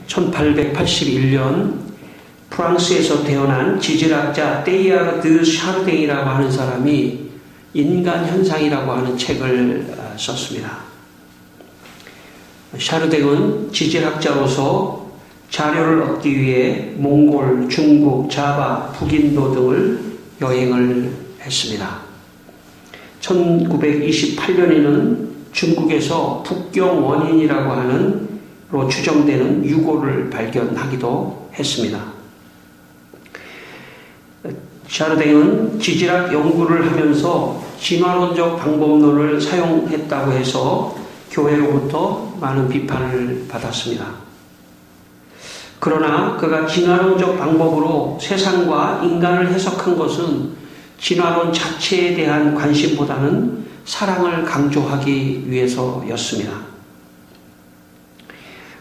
1881년 프랑스에서 태어난 지질학자 테일하르드 샤르댕이라고 하는 사람이 인간 현상이라고 하는 책을 썼습니다. 샤르댕은 지질학자로서 자료를 얻기 위해 몽골, 중국, 자바, 북인도 등을 여행을 했습니다. 1928년에는 중국에서 북경 원인이라고 하는 로 추정되는 유골을 발견하기도 했습니다. 샤르댕은 지질학 연구를 하면서 진화론적 방법론을 사용했다고 해서 교회로부터 많은 비판을 받았습니다. 그러나 그가 진화론적 방법으로 세상과 인간을 해석한 것은 진화론 자체에 대한 관심보다는 사랑을 강조하기 위해서였습니다.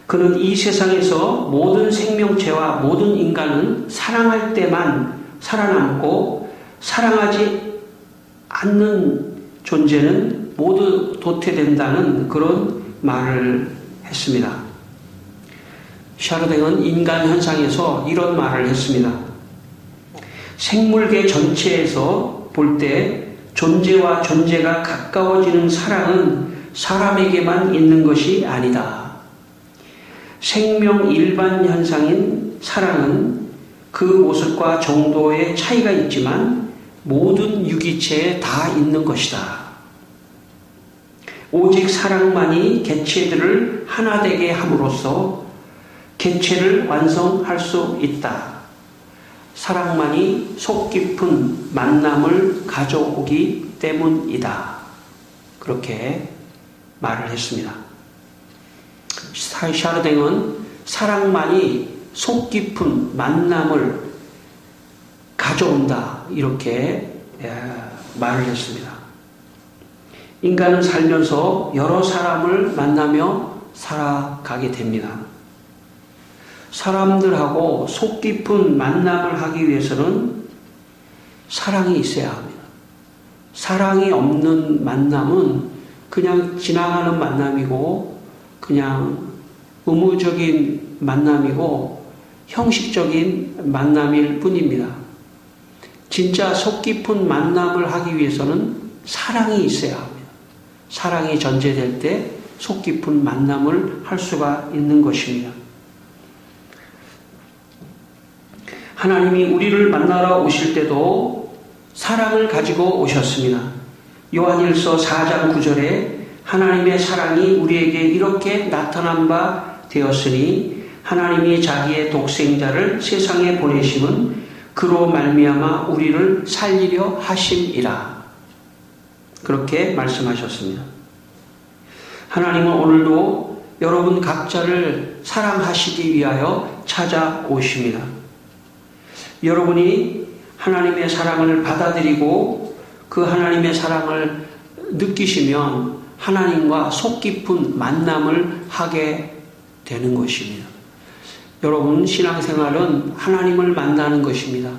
그는 이 세상에서 모든 생명체와 모든 인간은 사랑할 때만 살아남고 사랑하지 않는 존재는 모두 도태된다는 그런 말을 했습니다. 샤르댕은 인간 현상에서 이런 말을 했습니다. 생물계 전체에서 볼 때 존재와 존재가 가까워지는 사랑은 사람에게만 있는 것이 아니다. 생명 일반 현상인 사랑은 그 모습과 정도의 차이가 있지만 모든 유기체에 다 있는 것이다. 오직 사랑만이 개체들을 하나 되게 함으로써 개체를 완성할 수 있다. 사랑만이 속 깊은 만남을 가져오기 때문이다. 그렇게 말을 했습니다. 샤르댕은 사랑만이 속 깊은 만남을 가져온다. 이렇게 말을 했습니다. 인간은 살면서 여러 사람을 만나며 살아가게 됩니다. 사람들하고 속 깊은 만남을 하기 위해서는 사랑이 있어야 합니다. 사랑이 없는 만남은 그냥 지나가는 만남이고 그냥 의무적인 만남이고 형식적인 만남일 뿐입니다. 진짜 속 깊은 만남을 하기 위해서는 사랑이 있어야 합니다. 사랑이 전제될 때 속 깊은 만남을 할 수가 있는 것입니다. 하나님이 우리를 만나러 오실 때도 사랑을 가지고 오셨습니다. 요한일서 4장 9절에 하나님의 사랑이 우리에게 이렇게 나타난 바 되었으니 하나님이 자기의 독생자를 세상에 보내심은 그로 말미암아 우리를 살리려 하심이라. 그렇게 말씀하셨습니다. 하나님은 오늘도 여러분 각자를 사랑하시기 위하여 찾아오십니다. 여러분이 하나님의 사랑을 받아들이고 그 하나님의 사랑을 느끼시면 하나님과 속 깊은 만남을 하게 되는 것입니다. 여러분 신앙생활은 하나님을 만나는 것입니다.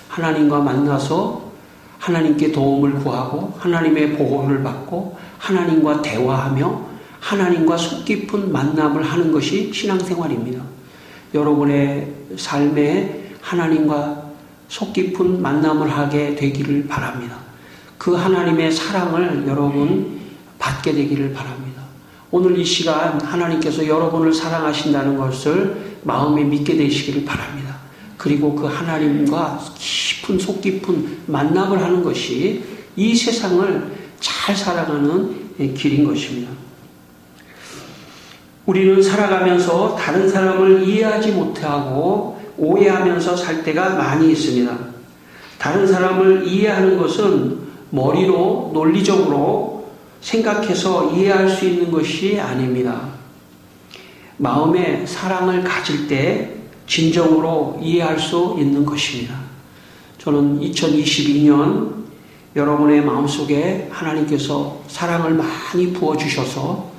하나님과 만나서 하나님께 도움을 구하고 하나님의 보호를 받고 하나님과 대화하며 하나님과 속 깊은 만남을 하는 것이 신앙생활입니다. 여러분의 삶에 하나님과 속 깊은 만남을 하게 되기를 바랍니다. 그 하나님의 사랑을 여러분 받게 되기를 바랍니다. 오늘 이 시간 하나님께서 여러분을 사랑하신다는 것을 마음에 믿게 되시기를 바랍니다. 그리고 그 하나님과 깊은 속 깊은 만남을 하는 것이 이 세상을 잘 살아가는 길인 것입니다. 우리는 살아가면서 다른 사람을 이해하지 못하고 오해하면서 살 때가 많이 있습니다. 다른 사람을 이해하는 것은 머리로 논리적으로 생각해서 이해할 수 있는 것이 아닙니다. 마음에 사랑을 가질 때 진정으로 이해할 수 있는 것입니다. 저는 2022년 여러분의 마음속에 하나님께서 사랑을 많이 부어주셔서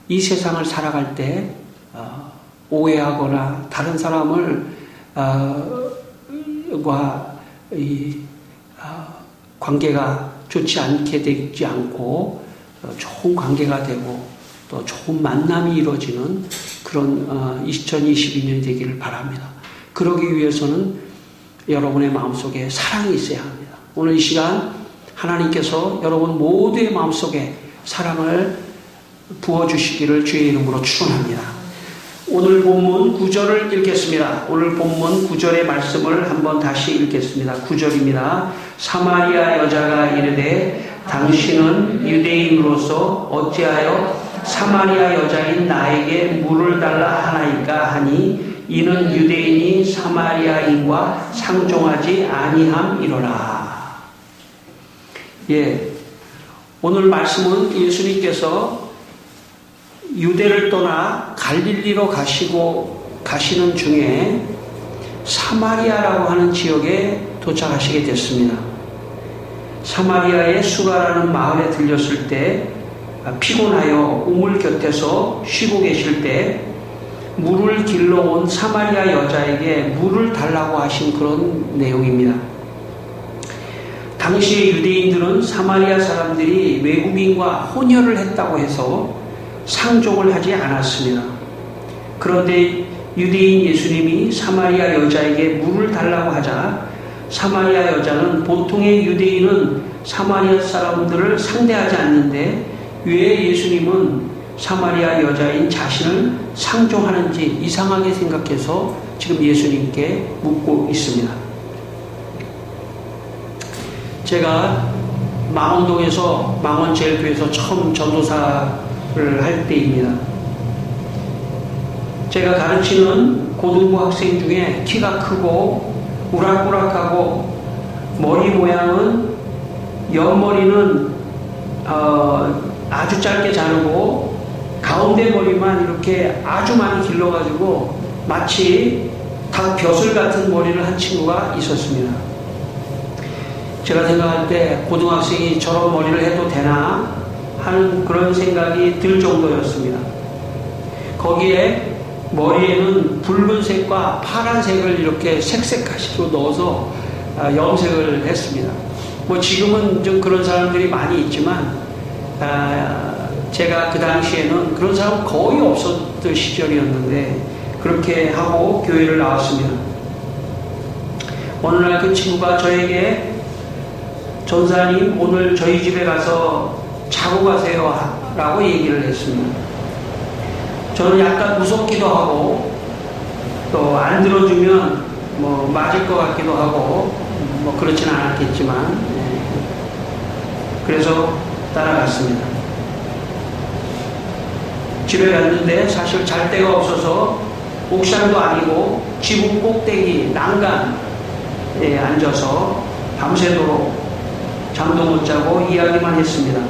이 세상을 살아갈 때 오해하거나 다른 사람을 관계가 좋지 않게 되지 않고 좋은 관계가 되고 또 좋은 만남이 이루어지는 그런 2022년이 되기를 바랍니다. 그러기 위해서는 여러분의 마음속에 사랑이 있어야 합니다. 오늘 이 시간 하나님께서 여러분 모두의 마음속에 사랑을 부어주시기를 주의 이름으로 축원합니다. 오늘 본문 9절을 읽겠습니다. 오늘 본문 9절의 말씀을 한번 다시 읽겠습니다. 9절입니다. 사마리아 여자가 이르되 당신은 유대인으로서 어찌하여 사마리아 여자인 나에게 물을 달라 하나이까 하니 이는 유대인이 사마리아인과 상종하지 아니함이로라. 오늘 말씀은 예수님께서 유대를 떠나 갈릴리로 가시는 중에 사마리아라고 하는 지역에 도착하시게 됐습니다. 사마리아의 수가라는 마을에 들렸을 때 피곤하여 우물 곁에서 쉬고 계실 때 물을 길러온 사마리아 여자에게 물을 달라고 하신 그런 내용입니다. 당시의 유대인들은 사마리아 사람들이 외국인과 혼혈을 했다고 해서 상종을 하지 않았습니다. 그런데 유대인 예수님이 사마리아 여자에게 물을 달라고 하자 사마리아 여자는 보통의 유대인은 사마리아 사람들을 상대하지 않는데 왜 예수님은 사마리아 여자인 자신을 상종하는지 이상하게 생각해서 지금 예수님께 묻고 있습니다. 제가 망원동에서 망원제일교회에서 처음 전도사를 할 때입니다. 제가 가르치는 고등부 학생 중에 키가 크고 우락부락하고 머리 모양은 옆머리는 아주 짧게 자르고 가운데 머리만 이렇게 아주 많이 길러가지고 마치 닭 벼슬 같은 머리를 한 친구가 있었습니다. 제가 생각할 때 고등학생이 저런 머리를 해도 되나 하는 그런 생각이 들 정도였습니다. 거기에 머리에는 붉은색과 파란색을 이렇게 색색하시로 넣어서 염색을 했습니다. 지금은 좀 그런 사람들이 많이 있지만 제가 그 당시에는 그런 사람 거의 없었던 시절이었는데 그렇게 하고 교회를 나왔습니다. 어느 날 그 친구가 저에게 전사님 오늘 저희 집에 가서 자고 가세요 라고 얘기를 했습니다. 저는 약간 무섭기도 하고 또 안 들어주면 맞을 것 같기도 하고 그렇지는 않았겠지만 그래서 따라갔습니다. 집에 갔는데 사실 잘 데가 없어서 옥상도 아니고 지붕 꼭대기 난간에 앉아서 밤새도록 잠도 못 자고 이야기만 했습니다.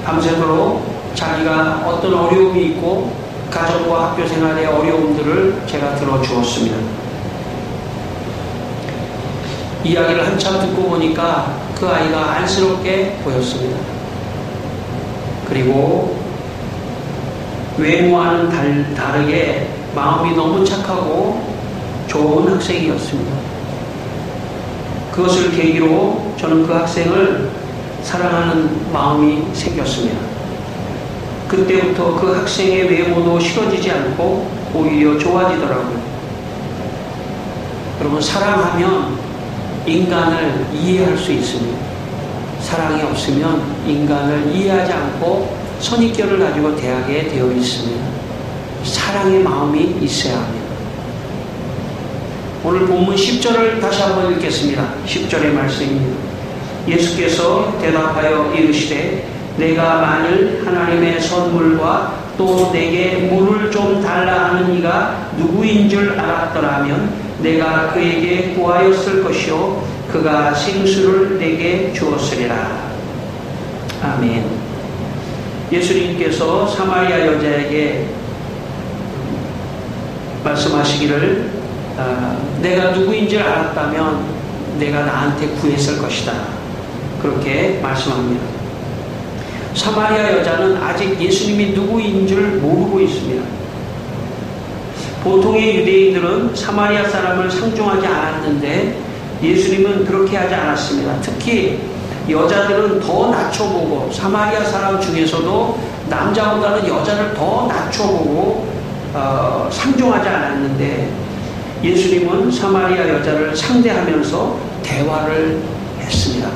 밤새도록 자기가 어떤 어려움이 있고 가정과 학교 생활의 어려움들을 제가 들어주었습니다. 이야기를 한참 듣고 보니까 그 아이가 안쓰럽게 보였습니다. 그리고 외모와는 다르게 마음이 너무 착하고 좋은 학생이었습니다. 그것을 계기로 저는 그 학생을 사랑하는 마음이 생겼습니다. 그때부터 그 학생의 외모도 싫어지지 않고 오히려 좋아지더라고요. 여러분, 사랑하면 인간을 이해할 수 있습니다. 사랑이 없으면 인간을 이해하지 않고 선입견을 가지고 대하게 되어 있습니다. 사랑의 마음이 있어야 합니다. 오늘 본문 10절을 다시 한번 읽겠습니다. 10절의 말씀입니다. 예수께서 대답하여 이르시되 내가 만일 하나님의 선물과 또 내게 물을 좀 달라 하는 이가 누구인 줄 알았더라면 내가 그에게 구하였을 것이요 그가 생수를 내게 주었으리라. 아멘. 예수님께서 사마리아 여자에게 말씀하시기를 내가 누구인 줄 알았다면 내가 나한테 구했을 것이다. 그렇게 말씀합니다. 사마리아 여자는 아직 예수님이 누구인 줄 모르고 있습니다. 보통의 유대인들은 사마리아 사람을 상종하지 않았는데 예수님은 그렇게 하지 않았습니다. 특히 여자들은 더 낮춰보고 사마리아 사람 중에서도 남자보다는 여자를 더 낮춰보고 상종하지 않았는데 예수님은 사마리아 여자를 상대하면서 대화를 했습니다.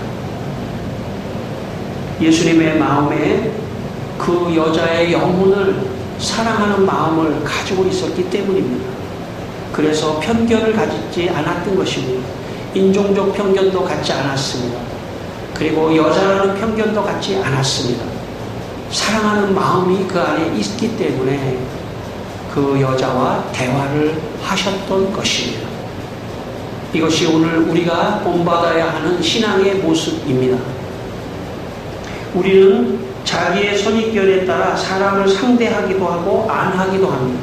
예수님의 마음에 그 여자의 영혼을 사랑하는 마음을 가지고 있었기 때문입니다. 그래서 편견을 가지지 않았던 것이고요. 인종적 편견도 갖지 않았습니다. 그리고 여자라는 편견도 갖지 않았습니다. 사랑하는 마음이 그 안에 있기 때문에 그 여자와 대화를 하셨던 것입니다. 이것이 오늘 우리가 본받아야 하는 신앙의 모습입니다. 우리는 자기의 선입견에 따라 사람을 상대하기도 하고 안 하기도 합니다.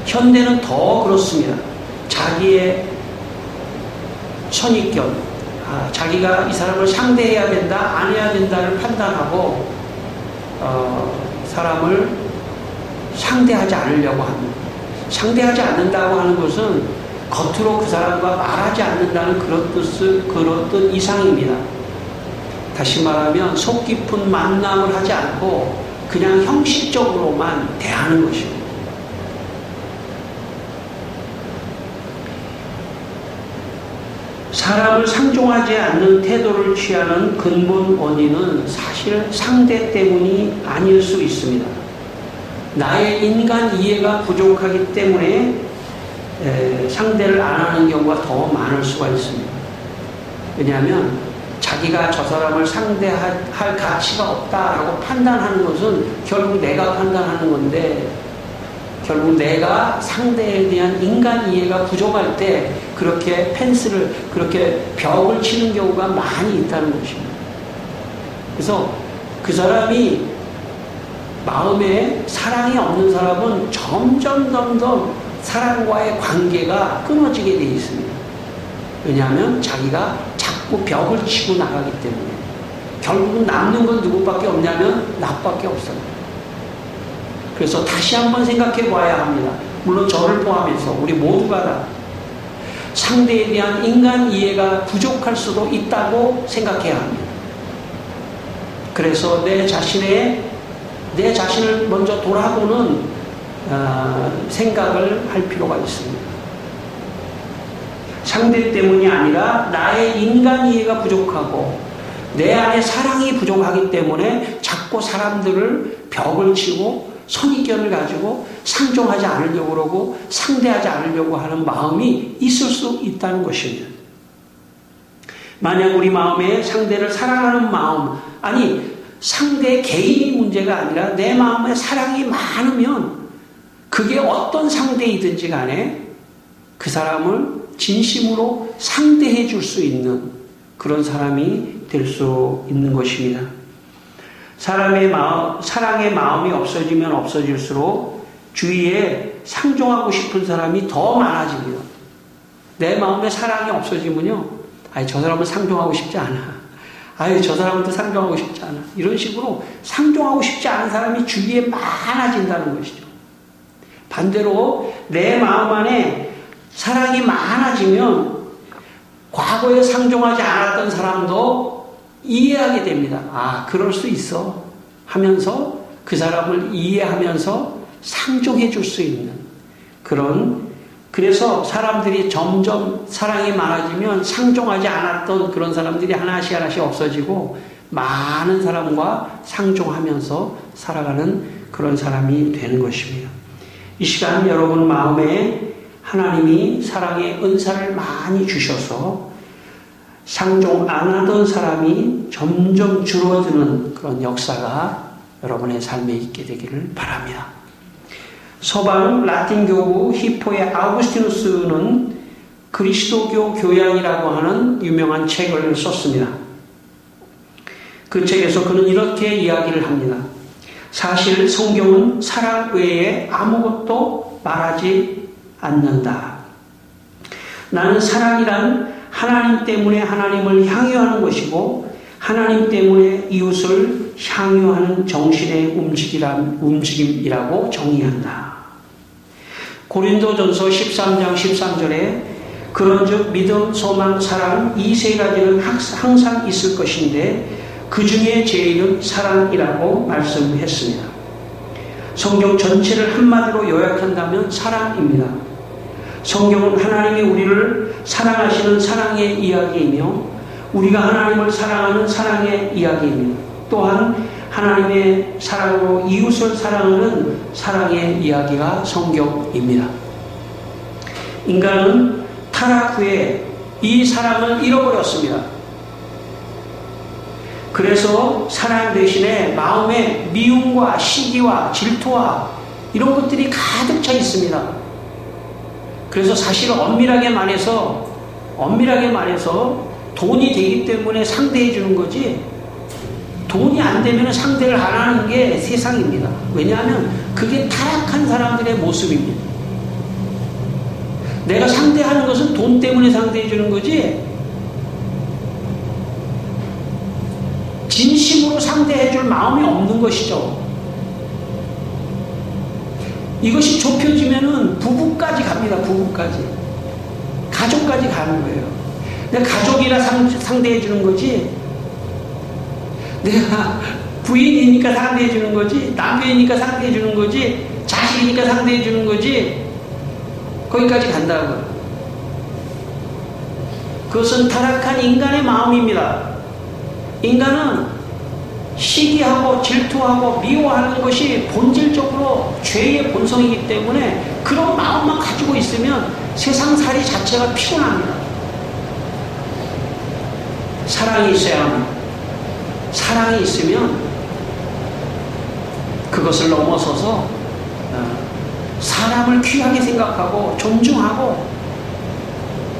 현대는 더 그렇습니다. 자기의 선입견, 자기가 이 사람을 상대해야 된다, 안 해야 된다를 판단하고 사람을 상대하지 않으려고 합니다. 상대하지 않는다고 하는 것은 겉으로 그 사람과 말하지 않는다는 그런 뜻 이상입니다. 다시 말하면 속 깊은 만남을 하지 않고 그냥 형식적으로만 대하는 것입니다. 사람을 상종하지 않는 태도를 취하는 근본 원인은 사실 상대 때문이 아닐 수 있습니다. 나의 인간 이해가 부족하기 때문에 상대를 안 하는 경우가 더 많을 수가 있습니다. 왜냐하면 자기가 저 사람을 상대할 가치가 없다라고 판단하는 것은 결국 내가 판단하는 건데, 결국 내가 상대에 대한 인간 이해가 부족할 때 그렇게 펜스를, 그렇게 벽을 치는 경우가 많이 있다는 것입니다. 그래서 그 사람이 마음에 사랑이 없는 사람은 점점 사랑과의 관계가 끊어지게 되어 있습니다. 왜냐하면 자기가 자꾸 벽을 치고 나가기 때문에. 결국은 남는 건 누구밖에 없냐면 나밖에 없어요. 그래서 다시 한번 생각해 봐야 합니다. 물론 저를 포함해서 우리 모두가 다 상대에 대한 인간 이해가 부족할 수도 있다고 생각해야 합니다. 그래서 내 자신을 먼저 돌아보는 생각을 할 필요가 있습니다. 상대 때문이 아니라 나의 인간 이해가 부족하고 내 안에 사랑이 부족하기 때문에 자꾸 사람들을 벽을 치고 선입견을 가지고 상종하지 않으려고 그러고 상대하지 않으려고 하는 마음이 있을 수 있다는 것입니다. 만약 우리 마음에 상대를 사랑하는 마음, 아니 상대 개인이 문제가 아니라 내 마음에 사랑이 많으면 그게 어떤 상대이든지 간에 그 사람을 진심으로 상대해 줄 수 있는 그런 사람이 될 수 있는 것입니다. 사랑의 마음이 없어지면 없어질수록 주위에 상종하고 싶은 사람이 더 많아집니다. 내 마음에 사랑이 없어지면요, 저 사람은 상종하고 싶지 않아. 저 사람도 상종하고 싶지 않아. 이런 식으로 상종하고 싶지 않은 사람이 주위에 많아진다는 것이죠. 반대로 내 마음 안에 사랑이 많아지면 과거에 상종하지 않았던 사람도 이해하게 됩니다. 그럴 수 있어 하면서 그 사람을 이해하면서 상종해 줄 수 있는 그래서 사람들이 점점 사랑이 많아지면 상종하지 않았던 그런 사람들이 하나씩 없어지고 많은 사람과 상종하면서 살아가는 그런 사람이 되는 것입니다. 이 시간 여러분 마음에 하나님이 사랑의 은사를 많이 주셔서 상종 안 하던 사람이 점점 줄어드는 그런 역사가 여러분의 삶에 있게 되기를 바랍니다. 서방 라틴 교부 히포의 아우구스티누스는 그리스도교 교양이라고 하는 유명한 책을 썼습니다. 그 책에서 그는 이렇게 이야기를 합니다. 사실 성경은 사랑 외에 아무것도 말하지 않는다. 나는 사랑이란 하나님 때문에 하나님을 향유하는 것이고 하나님 때문에 이웃을 향유하는 정신의 움직임이라고 정의한다. 고린도전서 13장 13절에 그런즉 믿음, 소망, 사랑 이 세 가지는 항상 있을 것인데 그 중에 제일은 사랑이라고 말씀했습니다. 성경 전체를 한마디로 요약한다면 사랑입니다. 성경은 하나님이 우리를 사랑하시는 사랑의 이야기이며 우리가 하나님을 사랑하는 사랑의 이야기입니다. 또한 하나님의 사랑으로 이웃을 사랑하는 사랑의 이야기가 성경입니다. 인간은 타락 후에 이 사랑을 잃어버렸습니다. 그래서 사랑 대신에 마음에 미움과 시기와 질투와 이런 것들이 가득 차 있습니다. 그래서 사실 엄밀하게 말해서 돈이 되기 때문에 상대해 주는 거지, 돈이 안 되면 상대를 안 하는 게 세상입니다. 왜냐하면 그게 타락한 사람들의 모습입니다. 내가 상대하는 것은 돈 때문에 상대해 주는 거지, 진심으로 상대해 줄 마음이 없는 것이죠. 이것이 좁혀지면은 부부까지 갑니다. 부부까지. 가족까지 가는 거예요. 내가 가족이라 상대해 주는 거지, 내가 부인이니까 상대해 주는 거지, 남편이니까 상대해 주는 거지, 자식이니까 상대해 주는 거지, 거기까지 간다고요. 그것은 타락한 인간의 마음입니다. 인간은 시기하고 질투하고 미워하는 것이 본질적으로 죄의 본성이기 때문에 그런 마음만 가지고 있으면 세상살이 자체가 피곤합니다. 사랑이 있어야 합니다. 사랑이 있으면 그것을 넘어서서 사람을 귀하게 생각하고 존중하고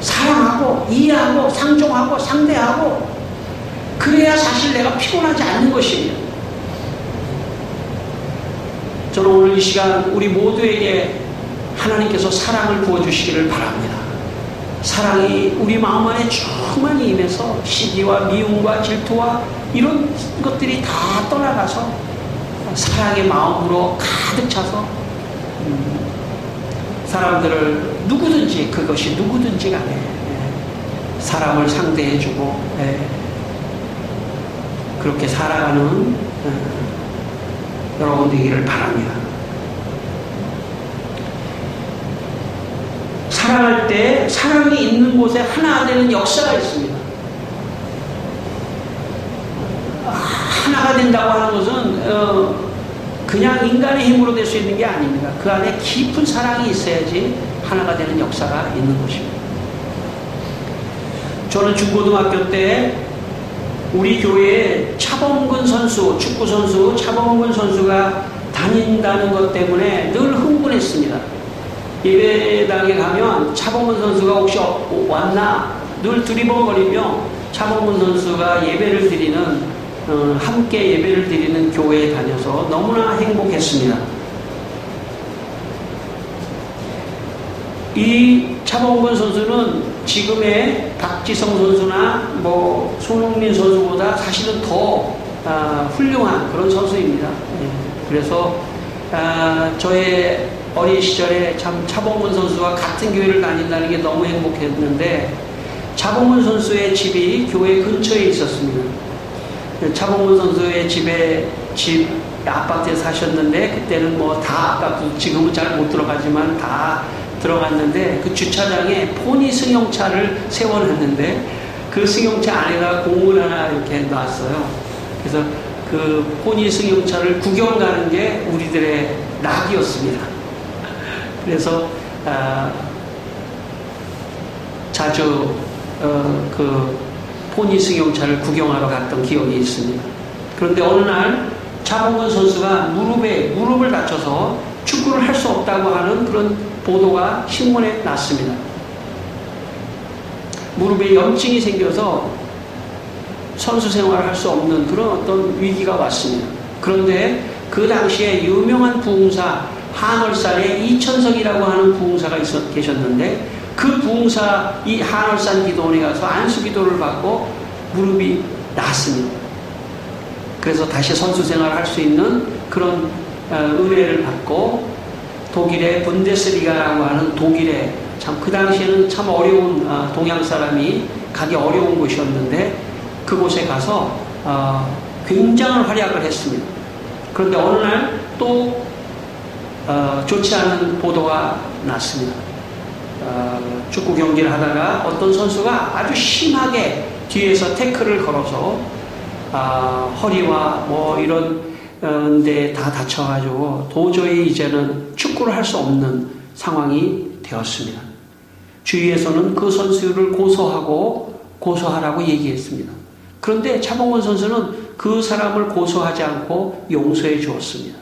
사랑하고 이해하고 상종하고 상대하고, 그래야 사실 내가 피곤하지 않는 것입니다. 저는 오늘 이 시간 우리 모두에게 하나님께서 사랑을 부어주시기를 바랍니다. 사랑이 우리 마음 안에 충만히 임해서 시기와 미움과 질투와 이런 것들이 다 떠나가서 사랑의 마음으로 가득 차서 사람들을 누구든지, 그것이 누구든지 간에 사람을 상대해주고 그렇게 살아가는 여러분 되기를 바랍니다. 사랑할 때 사랑이 있는 곳에 하나 되는 역사가 있습니다. 하나가 된다고 하는 것은 그냥 인간의 힘으로 될 수 있는 게 아닙니다. 그 안에 깊은 사랑이 있어야지 하나가 되는 역사가 있는 것입니다. 저는 중고등학교 때 우리 교회에 차범근 선수, 축구 선수 차범근 선수가 다닌다는 것 때문에 늘 흥분했습니다. 예배당에 가면 차범근 선수가 혹시 왔나 늘 두리번거리며 차범근 선수가 예배를 드리는, 함께 예배를 드리는 교회에 다녀서 너무나 행복했습니다. 이 차범근 선수는 지금의 박지성 선수나 손흥민 선수보다 사실은 더 훌륭한 그런 선수입니다. 그래서 저의 어린 시절에 참 차범근 선수와 같은 교회를 다닌다는 게 너무 행복했는데, 차범근 선수의 집이 교회 근처에 있었습니다. 차범근 선수의 집 아파트에 사셨는데, 그때는 다 아파트, 지금은 잘 못 들어가지만 다 들어갔는데, 그 주차장에 포니 승용차를 세워놨는데 그 승용차 안에다가 공을 하나 이렇게 놨어요. 그래서 그 포니 승용차를 구경 가는 게 우리들의 낙이었습니다. 그래서 자주 그 포니 승용차를 구경하러 갔던 기억이 있습니다. 그런데 어느 날 차범근 선수가 무릎을 다쳐서 축구를 할 수 없다고 하는 그런 보도가 신문에 났습니다. 무릎에 염증이 생겨서 선수 생활을 할 수 없는 그런 어떤 위기가 왔습니다. 그런데 그 당시에 유명한 부흥사, 한월산에 이천석이라고 하는 부흥사가 계셨는데, 그 부흥사 이 한월산 기도원에 가서 안수 기도를 받고 무릎이 나았습니다. 그래서 다시 선수 생활을 할 수 있는 그런 은혜를 받고, 독일의 분데스리가라고 하는, 독일의 참 그 당시에는 참 어려운 동양 사람이 가기 어려운 곳이었는데 그곳에 가서 굉장한 활약을 했습니다. 그런데 어느 날 또 좋지 않은 보도가 났습니다. 축구 경기를 하다가 어떤 선수가 아주 심하게 뒤에서 태클을 걸어서 허리와 뭐 이런 데 다 다쳐가지고 도저히 이제는 축구를 할 수 없는 상황이 되었습니다. 주위에서는 그 선수를 고소하라고 얘기했습니다. 그런데 차범근 선수는 그 사람을 고소하지 않고 용서해 주었습니다.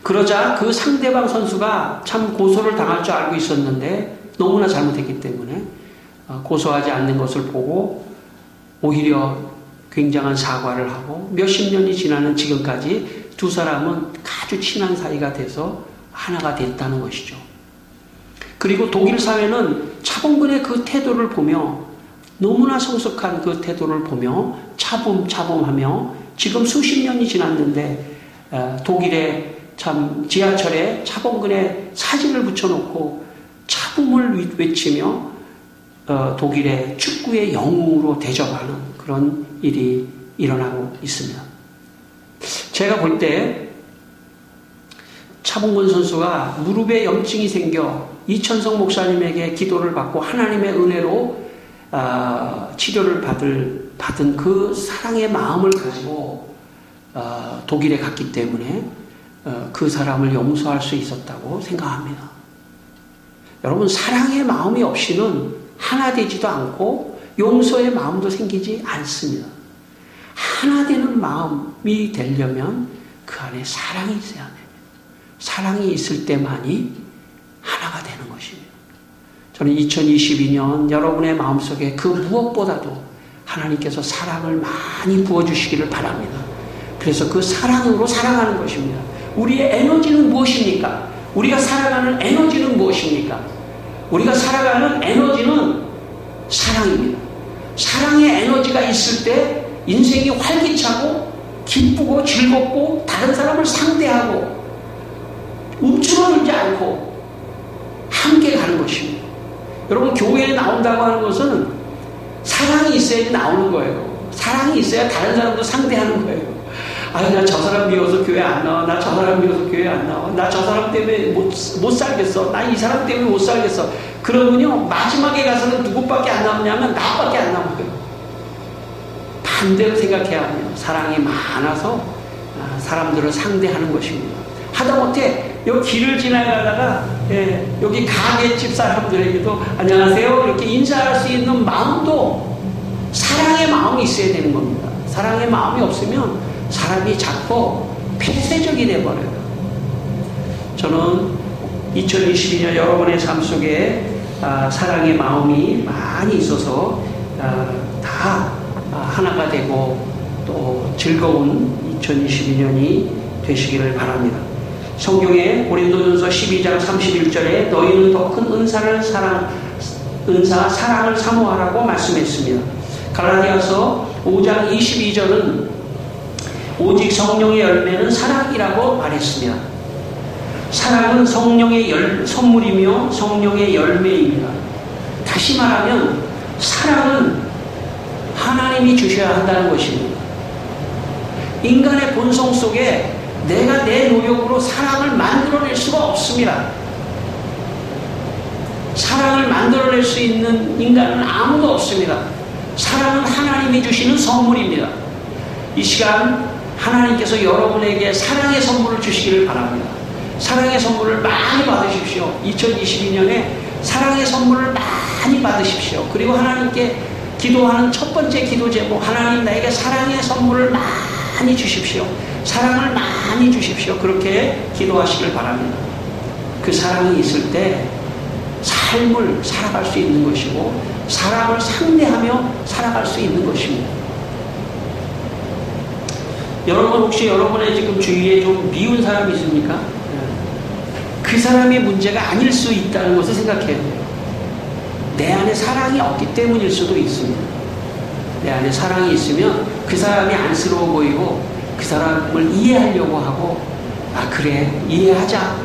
그러자 그 상대방 선수가 참 고소를 당할 줄 알고 있었는데 너무나 잘못했기 때문에 고소하지 않는 것을 보고 오히려 굉장한 사과를 하고 몇십 년이 지나는 지금까지 두 사람은 아주 친한 사이가 돼서 하나가 됐다는 것이죠. 그리고 독일 사회는 차범근의 그 태도를 보며 너무나 성숙한 그 태도를 보며 차분하며 지금 수십 년이 지났는데 독일의 참 지하철에 차범근의 사진을 붙여놓고 차붐을 외치며 독일의 축구의 영웅으로 대접하는 그런 일이 일어나고 있습니다. 제가 볼 때 차범근 선수가 무릎에 염증이 생겨 이천성 목사님에게 기도를 받고 하나님의 은혜로 치료를 받은 그 사랑의 마음을 가지고 독일에 갔기 때문에 그 사람을 용서할 수 있었다고 생각합니다. 여러분, 사랑의 마음이 없이는 하나 되지도 않고 용서의 마음도 생기지 않습니다. 하나 되는 마음이 되려면 그 안에 사랑이 있어야 됩니다. 사랑이 있을 때만이 하나가 되는 것입니다. 저는 2022년 여러분의 마음속에 그 무엇보다도 하나님께서 사랑을 많이 부어주시기를 바랍니다. 그래서 그 사랑으로 살아가는 것입니다. 우리의 에너지는 무엇입니까? 우리가 살아가는 에너지는 무엇입니까? 우리가 살아가는 에너지는 사랑입니다. 사랑의 에너지가 있을 때 인생이 활기차고 기쁘고 즐겁고 다른 사람을 상대하고 움츠러들지 않고 함께 가는 것입니다. 여러분, 교회에 나온다고 하는 것은 사랑이 있어야지 나오는 거예요. 사랑이 있어야 다른 사람도 상대하는 거예요. 아유, 나 저 사람 미워서 교회 안 나와. 나 저 사람 미워서 교회 안 나와. 나 저 사람 때문에 못 살겠어. 나 이 사람 때문에 못 살겠어. 그러면요, 마지막에 가서는 누구밖에 안 남냐면 나밖에 안 남아요. 반대로 생각해야 합니다. 사랑이 많아서 사람들을 상대하는 것입니다. 하다못해 여기 길을 지나가다가 여기 가게집 사람들에게도 안녕하세요 이렇게 인사할 수 있는 마음도 사랑의 마음이 있어야 되는 겁니다. 사랑의 마음이 없으면 사람이 자꾸 폐쇄적이 돼버려요. 저는 2022년 여러분의 삶 속에 사랑의 마음이 많이 있어서 다 하나가 되고 또 즐거운 2022년이 되시기를 바랍니다. 성경에 고린도전서 12장 31절에 너희는 더 큰 사랑을 사모하라고 말씀했습니다. 갈라디아서 5장 22절은 오직 성령의 열매는 사랑이라고 말했습니다. 사랑은 성령의 선물이며 성령의 열매입니다. 다시 말하면 사랑은 하나님이 주셔야 한다는 것입니다. 인간의 본성 속에 내가 내 노력으로 사랑을 만들어낼 수가 없습니다. 사랑을 만들어낼 수 있는 인간은 아무도 없습니다. 사랑은 하나님이 주시는 선물입니다. 이 시간 하나님께서 여러분에게 사랑의 선물을 주시기를 바랍니다. 사랑의 선물을 많이 받으십시오. 2022년에 사랑의 선물을 많이 받으십시오. 그리고 하나님께 기도하는 첫 번째 기도 제목, 하나님 나에게 사랑의 선물을 많이 주십시오. 사랑을 많이 주십시오. 그렇게 기도하시길 바랍니다. 그 사랑이 있을 때 삶을 살아갈 수 있는 것이고 사람을 상대하며 살아갈 수 있는 것입니다. 여러분, 혹시 여러분의 지금 주위에 좀 미운 사람이 있습니까? 그 사람의 문제가 아닐 수 있다는 것을 생각해야 돼요. 내 안에 사랑이 없기 때문일 수도 있습니다. 내 안에 사랑이 있으면 그 사람이 안쓰러워 보이고 그 사람을 이해하려고 하고 그래 이해하자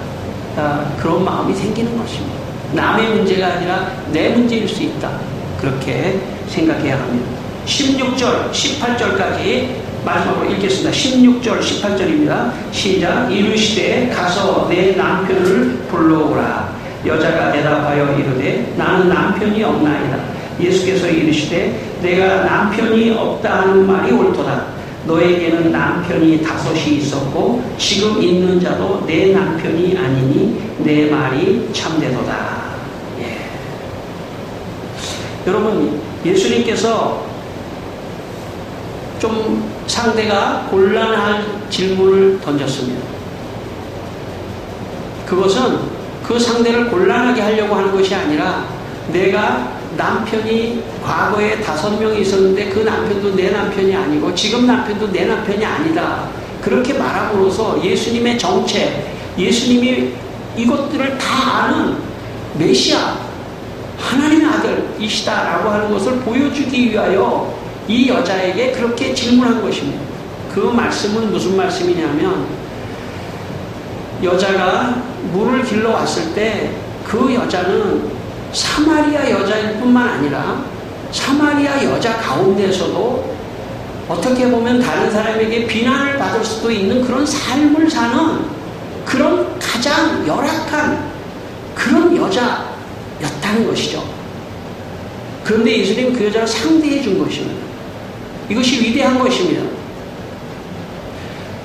그런 마음이 생기는 것입니다. 남의 문제가 아니라 내 문제일 수 있다. 그렇게 생각해야 합니다. 16절 18절까지 마지막으로 읽겠습니다. 16절 18절입니다. 시작. 이르시되 가서 내 남편을 불러오라. 여자가 대답하여 이르되 나는 남편이 없나이다. 예수께서 이르시되 내가 남편이 없다 하는 말이 옳도다. 너에게는 남편이 5이 있었고 지금 있는 자도 내 남편이 아니니 내 말이 참되도다. 예. 여러분, 예수님께서 좀 상대가 곤란한 질문을 던졌습니다. 그것은 그 상대를 곤란하게 하려고 하는 것이 아니라 내가 남편이 과거에 5명이 있었는데 그 남편도 내 남편이 아니고 지금 남편도 내 남편이 아니다. 그렇게 말함으로써 예수님의 정체, 예수님이 이것들을 다 아는 메시아, 하나님의 아들이시다라고 하는 것을 보여주기 위하여 이 여자에게 그렇게 질문한 것입니다. 그 말씀은 무슨 말씀이냐면 여자가 물을 길러 왔을 때 그 여자는 사마리아 여자일 뿐만 아니라 사마리아 여자 가운데서도 어떻게 보면 다른 사람에게 비난을 받을 수도 있는 그런 삶을 사는 그런 가장 열악한 그런 여자였다는 것이죠. 그런데 예수님은 그 여자를 상대해 준 것입니다. 이것이 위대한 것입니다.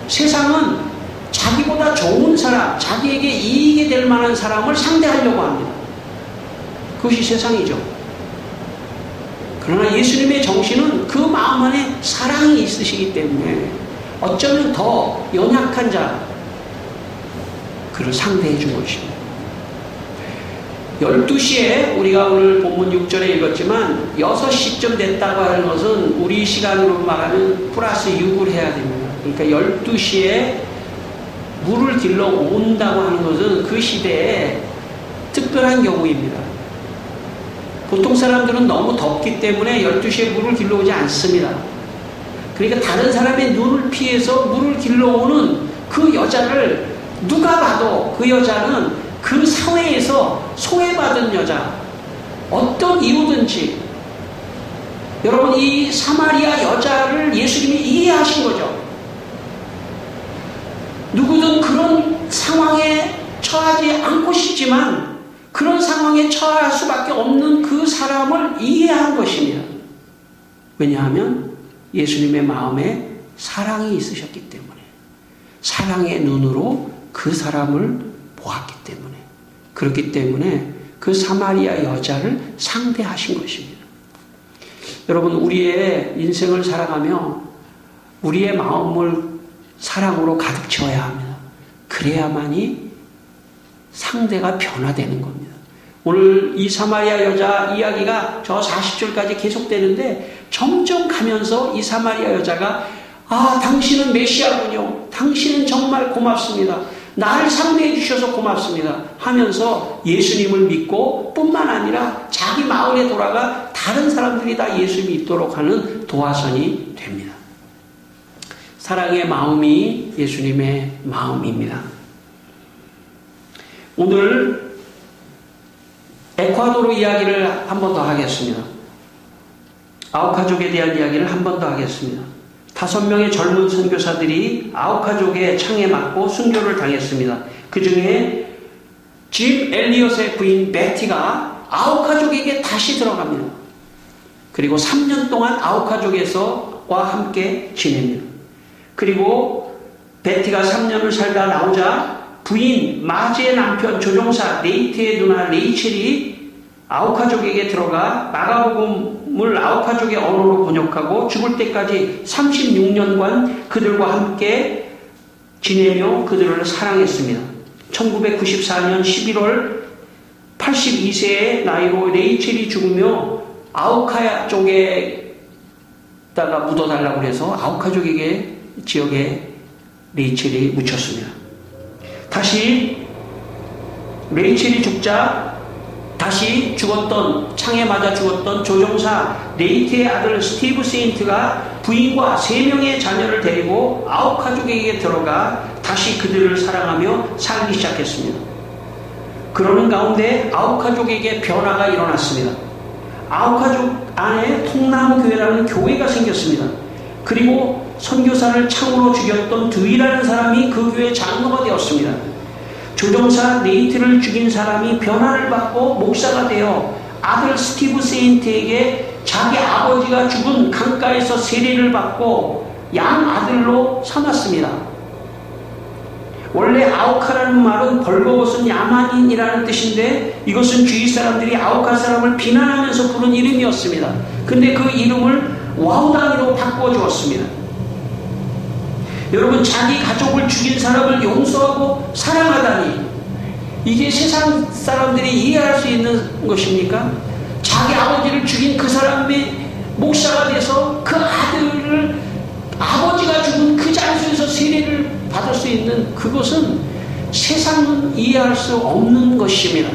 세상은 자기보다 좋은 사람, 자기에게 이익이 될 만한 사람을 상대하려고 합니다. 그것이 세상이죠. 그러나 예수님의 정신은 그 마음 안에 사랑이 있으시기 때문에 어쩌면 더 연약한 자, 그를 상대해 준 것입니다. 12시에 우리가 오늘 본문 6절에 읽었지만 6시쯤 됐다고 하는 것은 우리 시간으로 말하면 플러스 6을 해야 됩니다. 그러니까 12시에 물을 길러 온다고 하는 것은 그 시대에 특별한 경우입니다. 보통 사람들은 너무 덥기 때문에 12시에 물을 길러 오지 않습니다. 그러니까 다른 사람의 눈을 피해서 물을 길러 오는 그 여자를 누가 봐도 그 여자는 그 사회에서 소외받은 여자, 어떤 이유든지 여러분 이 사마리아 여자를 예수님이 이해하신 거죠. 누구든 그런 상황에 처하지 않고 싶지만 그런 상황에 처할 수밖에 없는 그 사람을 이해한 것입니다. 왜냐하면 예수님의 마음에 사랑이 있으셨기 때문에, 사랑의 눈으로 그 사람을 보았기 때문에, 그렇기 때문에 그 사마리아 여자를 상대하신 것입니다. 여러분, 우리의 인생을 살아가며 우리의 마음을 사랑으로 가득 채워야 합니다. 그래야만이 상대가 변화되는 겁니다. 오늘 이 사마리아 여자 이야기가 저 40절까지 계속되는데 점점 가면서 이 사마리아 여자가 당신은 메시아군요. 당신은 정말 고맙습니다. 나를 상대해 주셔서 고맙습니다. 하면서 예수님을 믿고 뿐만 아니라 자기 마을에 돌아가 다른 사람들이 다 예수 믿도록 하는 도화선이 됩니다. 사랑의 마음이 예수님의 마음입니다. 오늘 에콰도르 이야기를 한 번 더 하겠습니다. 아우카족에 대한 이야기를 한 번 더 하겠습니다. 5명의 젊은 선교사들이 아우카족의 창에 맞고 순교를 당했습니다. 그 중에 짐 엘리엇의 부인 베티가 아우카족에게 다시 들어갑니다. 그리고 3년 동안 아우카족에서와 함께 지냅니다. 그리고 베티가 3년을 살다 나오자 부인 마지의 남편 조종사 네이트의 누나 레이첼이 아우카족에게 들어가 마가복음을 아우카족의 언어로 번역하고 죽을 때까지 36년간 그들과 함께 지내며 그들을 사랑했습니다. 1994년 11월 82세의 나이로 레이첼이 죽으며 아우카족에다가 묻어달라고 해서 아우카족에게 지역에 레이첼이 묻혔습니다. 다시 레이첼이 죽자 다시 죽었던, 창에 맞아 죽었던 조종사 레이트의 아들 스티브 세인트가 부인과 3명의 자녀를 데리고 아우카족에게 들어가 다시 그들을 사랑하며 살기 시작했습니다. 그러는 가운데 아우카족에게 변화가 일어났습니다. 아우카족 안에 통나무 교회라는 교회가 생겼습니다. 그리고 선교사를 창으로 죽였던 드위라는 사람이 그 교회 장로가 되었습니다. 조종사 네이트를 죽인 사람이 변화를 받고 목사가 되어 아들 스티브 세인트에게 자기 아버지가 죽은 강가에서 세례를 받고 양 아들로 삼았습니다. 원래 아우카라는 말은 벌거벗은 야만인이라는 뜻인데 이것은 주위 사람들이 아우카 사람을 비난하면서 부른 이름이었습니다. 근데 그 이름을 와우다니로 바꿔주었습니다. 여러분, 자기 가족을 죽인 사람을 용서하고 사랑하다니, 이게 세상 사람들이 이해할 수 있는 것입니까? 자기 아버지를 죽인 그 사람의 목사가 돼서 그 아들을 아버지가 죽은 그 장소에서 세례를 받을 수 있는 그것은 세상은 이해할 수 없는 것입니다.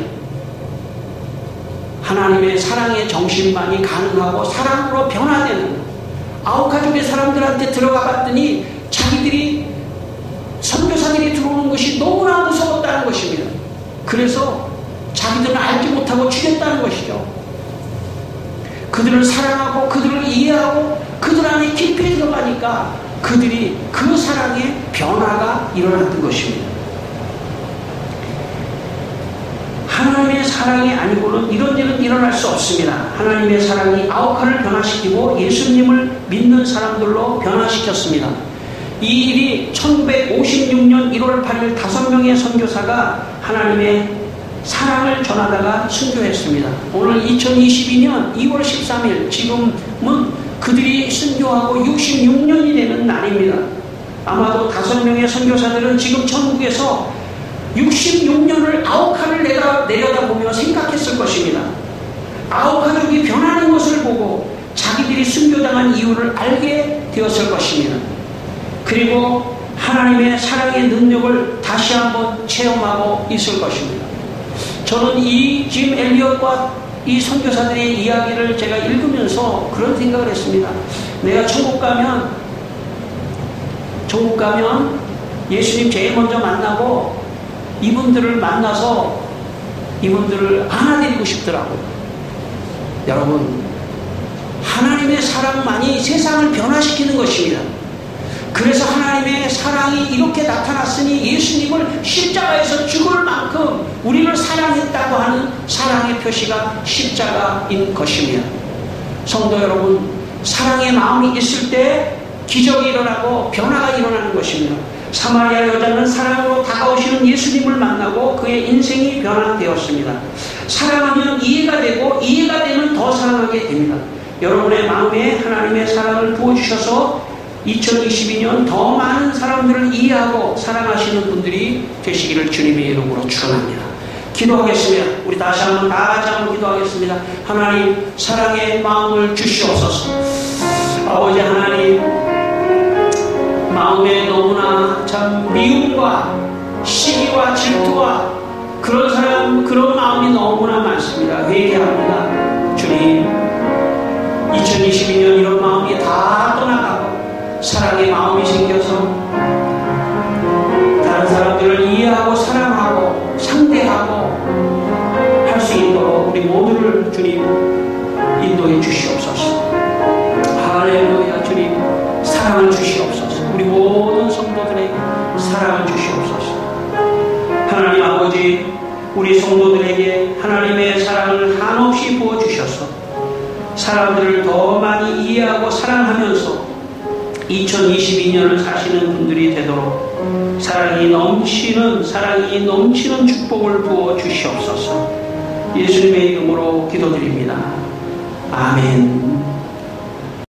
하나님의 사랑의 정신만이 가능하고 사랑으로 변화되는, 아우카족의 사람들한테 들어가 봤더니 자기들이 선교사들이 들어오는 것이 너무나 무서웠다는 것입니다. 그래서 자기들은 알지 못하고 죽였다는 것이죠. 그들을 사랑하고 그들을 이해하고 그들 안에 깊이 들어가니까 그들이 그 사랑의 변화가 일어났던 것입니다. 하나님의 사랑이 아니고는 이런 일은 일어날 수 없습니다. 하나님의 사랑이 아우카를 변화시키고 예수님을 믿는 사람들로 변화시켰습니다. 이 일이 1956년 1월 8일 5명의 선교사가 하나님의 사랑을 전하다가 순교했습니다. 오늘 2022년 2월 13일, 지금은 그들이 순교하고 66년이 되는 날입니다. 아마도 5명의 선교사들은 지금 천국에서 66년을 아우카를 내려다보며 생각했을 것입니다. 아우카족이 변하는 것을 보고 자기들이 순교당한 이유를 알게 되었을 것입니다. 그리고 하나님의 사랑의 능력을 다시 한번 체험하고 있을 것입니다. 저는 이 짐 엘리엇과 이 선교사들의 이야기를 제가 읽으면서 그런 생각을 했습니다. 내가 천국 가면 예수님 제일 먼저 만나고 이분들을 만나서 이분들을 안아드리고 싶더라고요. 여러분, 하나님의 사랑만이 세상을 변화시키는 것입니다. 그래서 하나님의 사랑이 이렇게 나타났으니 예수님을 십자가에서 죽을 만큼 우리를 사랑했다고 하는 사랑의 표시가 십자가인 것입니다. 성도 여러분, 사랑의 마음이 있을 때 기적이 일어나고 변화가 일어나는 것입니다. 사마리아 여자는 사랑으로 다가오시는 예수님을 만나고 그의 인생이 변화되었습니다. 사랑하면 이해가 되고 이해가 되면 더 사랑하게 됩니다. 여러분의 마음에 하나님의 사랑을 부어주셔서 2022년 더 많은 사람들을 이해하고 사랑하시는 분들이 되시기를 주님의 이름으로 축원합니다. 기도하겠습니다. 우리 다시 한번 다 같이 한번 기도하겠습니다. 하나님, 사랑의 마음을 주시옵소서. 아버지 하나님, 마음에 너무나 참 미움과 시기와 질투와 그런 마음이 너무나 많습니다. 회개합니다. 주님, 2022년 이런 마음이 다 떠나가고 사랑의 마음이 생겨서 다른 사람들을 이해하고 사랑하고 상대하고 할 수 있도록 우리 모두를 주님 인도해 주시옵소서. 할렐루야. 주님, 사랑을 주시옵소서. 우리 모든 성도들에게 사랑을 주시옵소서. 하나님 아버지, 우리 성도들에게 하나님의 사랑을 한없이 부어주셔서 사람들을 더 많이 이해하고 사랑하면서 2022년을 사시는 분들이 되도록 사랑이 넘치는 축복을 부어 주시옵소서. 예수님의 이름으로 기도드립니다. 아멘.